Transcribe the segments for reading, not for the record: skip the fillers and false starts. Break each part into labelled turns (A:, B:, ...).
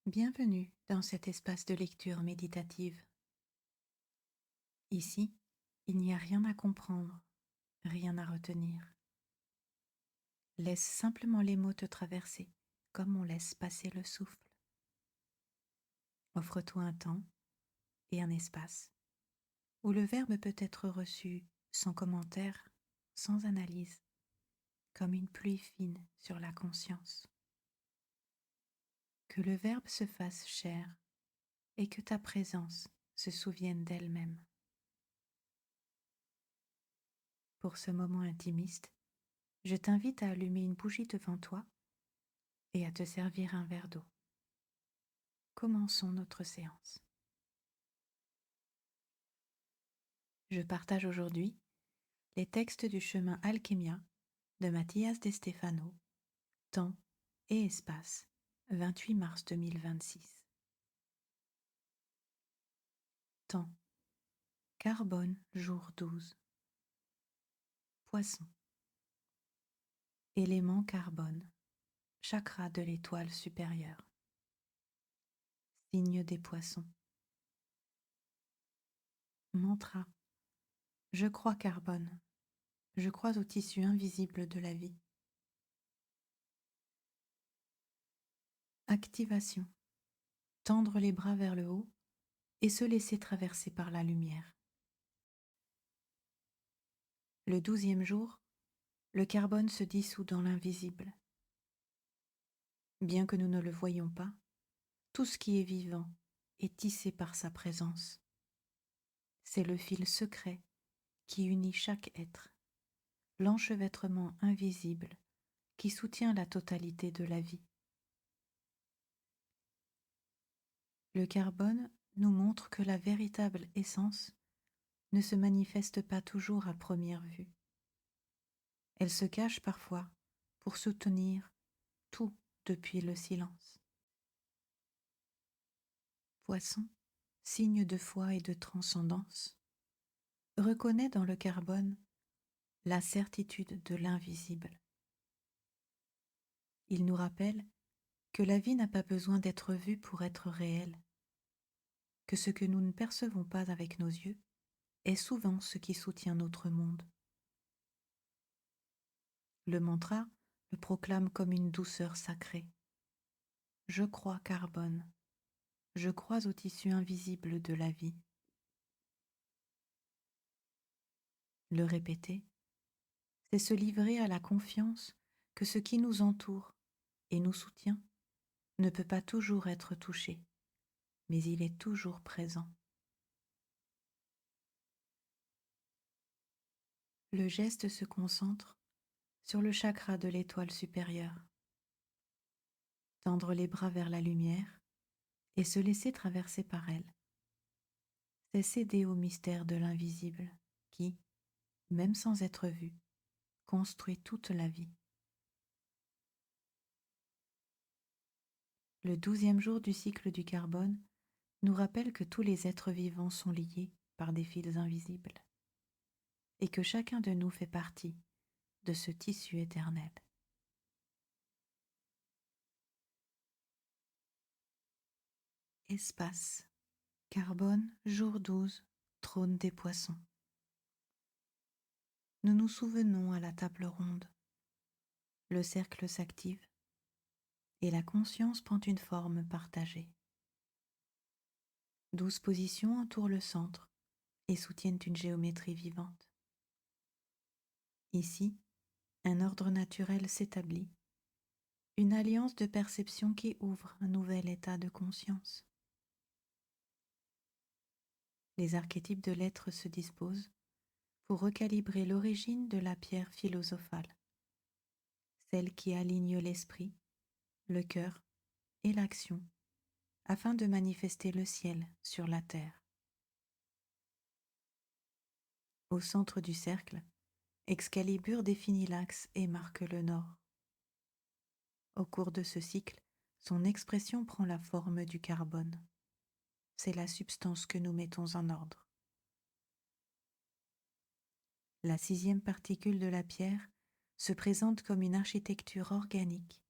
A: Bienvenue dans cet espace de lecture méditative. Ici, il n'y a rien à comprendre, rien à retenir. Laisse simplement les mots te traverser comme on laisse passer le souffle. Offre-toi un temps et un espace où le verbe peut être reçu sans commentaire, sans analyse, comme une pluie fine sur la conscience. Que le verbe se fasse chair et que ta présence se souvienne d'elle-même. Pour ce moment intimiste, je t'invite à allumer une bougie devant toi et à te servir un verre d'eau. Commençons notre séance. Je partage aujourd'hui les textes du chemin Alchimia de Mathias de Stefano, Temps et Espace, 28 mars 2026. Temps, Carbone, jour 12. Poisson, élément carbone, chakra de l'étoile supérieure. Signe des poissons. Mantra, je crois carbone, je crois au tissu invisible de la vie. Activation, tendre les bras vers le haut et se laisser traverser par la lumière. Le 12e jour, le carbone se dissout dans l'invisible. Bien que nous ne le voyions pas, tout ce qui est vivant est tissé par sa présence. C'est le fil secret qui unit chaque être, l'enchevêtrement invisible qui soutient la totalité de la vie. Le carbone nous montre que la véritable essence ne se manifeste pas toujours à première vue. Elle se cache parfois pour soutenir tout depuis le silence. Poisson, signe de foi et de transcendance, reconnaît dans le carbone la certitude de l'invisible. Il nous rappelle que la vie n'a pas besoin d'être vue pour être réelle, que ce que nous ne percevons pas avec nos yeux est souvent ce qui soutient notre monde. Le mantra le proclame comme une douceur sacrée. Je crois carbone, je crois au tissu invisible de la vie. Le répéter, c'est se livrer à la confiance que ce qui nous entoure et nous soutient ne peut pas toujours être touché, mais il est toujours présent. Le geste se concentre sur le chakra de l'étoile supérieure. Tendre les bras vers la lumière et se laisser traverser par elle. C'est céder au mystère de l'invisible qui, même sans être vu, construit toute la vie. Le 12e jour du cycle du carbone nous rappelle que tous les êtres vivants sont liés par des fils invisibles et que chacun de nous fait partie de ce tissu éternel. Espace, carbone, jour 12, trône des poissons. Nous nous souvenons à la table ronde. Le cercle s'active et la conscience prend une forme partagée. 12 positions entourent le centre et soutiennent une géométrie vivante. Ici, un ordre naturel s'établit, une alliance de perception qui ouvre un nouvel état de conscience. Les archétypes de l'être se disposent pour recalibrer l'origine de la pierre philosophale, celle qui aligne l'esprit, le cœur et l'action, afin de manifester le ciel sur la terre. Au centre du cercle, Excalibur définit l'axe et marque le nord. Au cours de ce cycle, son expression prend la forme du carbone. C'est la substance que nous mettons en ordre. La 6e particule de la pierre se présente comme une architecture organique,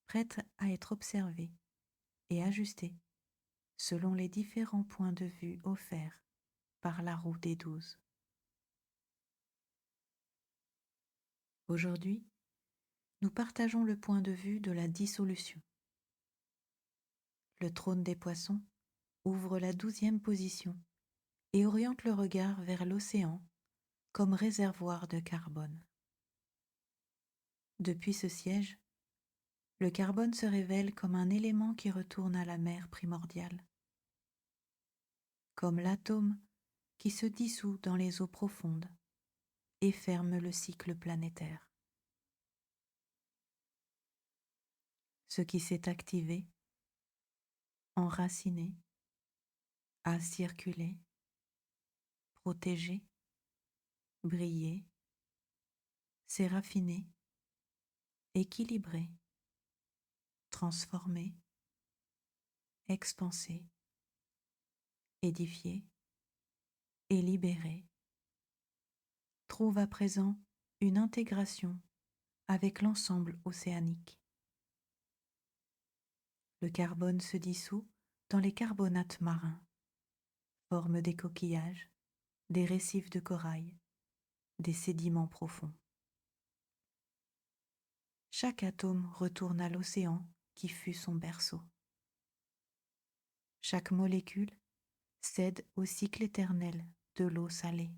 A: prête à être observée, et ajustée selon les différents points de vue offerts par la roue des 12. Aujourd'hui, nous partageons le point de vue de la dissolution. Le trône des poissons ouvre la 12e position et oriente le regard vers l'océan comme réservoir de carbone. Depuis ce siège, le carbone se révèle comme un élément qui retourne à la mer primordiale, comme l'atome qui se dissout dans les eaux profondes et ferme le cycle planétaire. Ce qui s'est activé, enraciné, a circulé, protégé, brillé, s'est raffiné, équilibré, transformé, expansé, édifié et libéré, trouve à présent une intégration avec l'ensemble océanique. Le carbone se dissout dans les carbonates marins, forme des coquillages, des récifs de corail, des sédiments profonds. Chaque atome retourne à l'océan qui fut son berceau. Chaque molécule cède au cycle éternel de l'eau salée.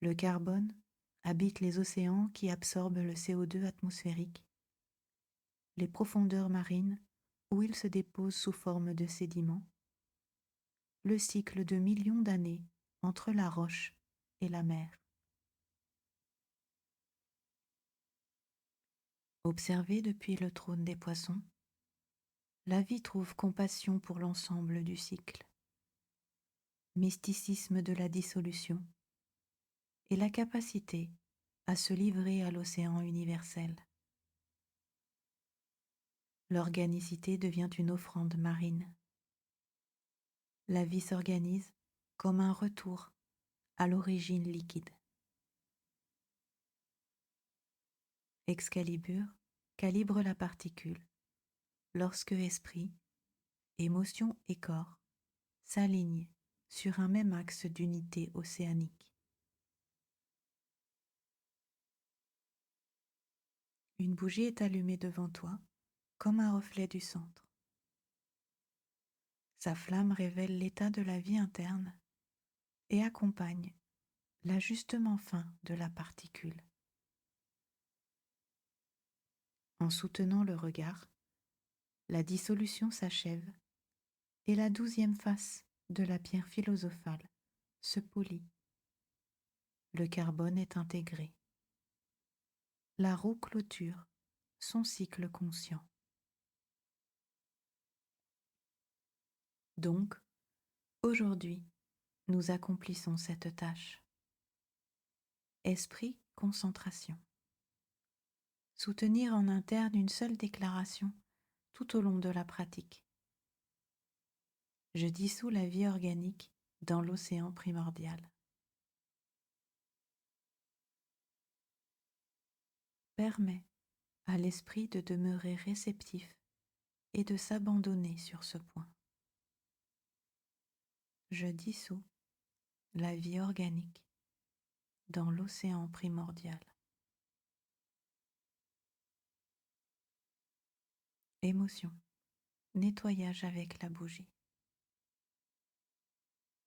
A: Le carbone habite les océans qui absorbent le CO2 atmosphérique, les profondeurs marines où il se dépose sous forme de sédiments, le cycle de millions d'années entre la roche et la mer. Observée depuis le trône des poissons, la vie trouve compassion pour l'ensemble du cycle, mysticisme de la dissolution et la capacité à se livrer à l'océan universel. L'organicité devient une offrande marine. La vie s'organise comme un retour à l'origine liquide. Excalibur calibre la particule lorsque esprit, émotion et corps s'alignent sur un même axe d'unité océanique. Une bougie est allumée devant toi comme un reflet du centre. Sa flamme révèle l'état de la vie interne et accompagne l'ajustement fin de la particule. En soutenant le regard, la dissolution s'achève et la 12e face de la pierre philosophale se polit. Le carbone est intégré. La roue clôture son cycle conscient. Donc, aujourd'hui, nous accomplissons cette tâche. Esprit, concentration. Soutenir en interne une seule déclaration tout au long de la pratique. Je dissous la vie organique dans l'océan primordial. Permets à l'esprit de demeurer réceptif et de s'abandonner sur ce point. Je dissous la vie organique dans l'océan primordial. Émotion, nettoyage avec la bougie.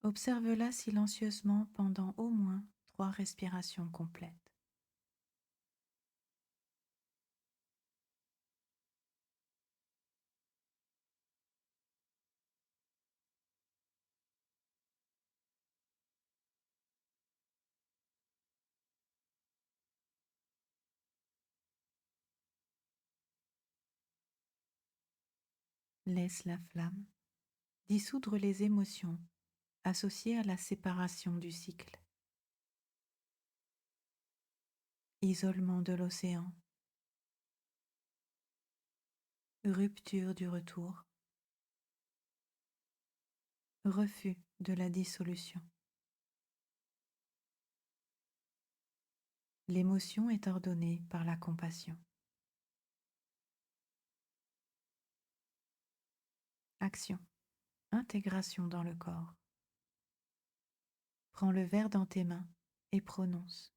A: Observe-la silencieusement pendant au moins 3 respirations complètes. Laisse la flamme dissoudre les émotions associées à la séparation du cycle. Isolement de l'océan, rupture du retour, refus de la dissolution. L'émotion est ordonnée par la compassion. Action, intégration dans le corps. Prends le verre dans tes mains et prononce.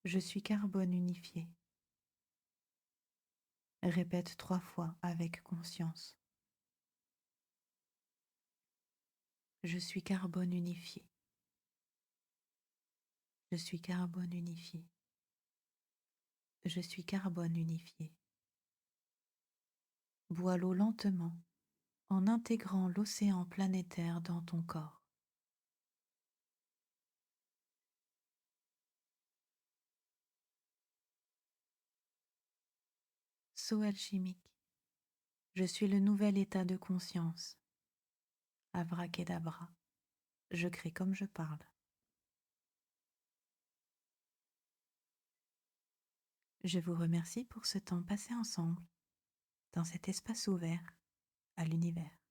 A: Je suis carbone unifié. Répète 3 fois avec conscience. Je suis carbone unifié. Je suis carbone unifié. Je suis carbone unifié. Bois l'eau lentement en intégrant l'océan planétaire dans ton corps. Saut alchimique. Je suis le nouvel état de conscience. Abracadabra. Je crée comme je parle. Je vous remercie pour ce temps passé ensemble dans cet espace ouvert à l'univers.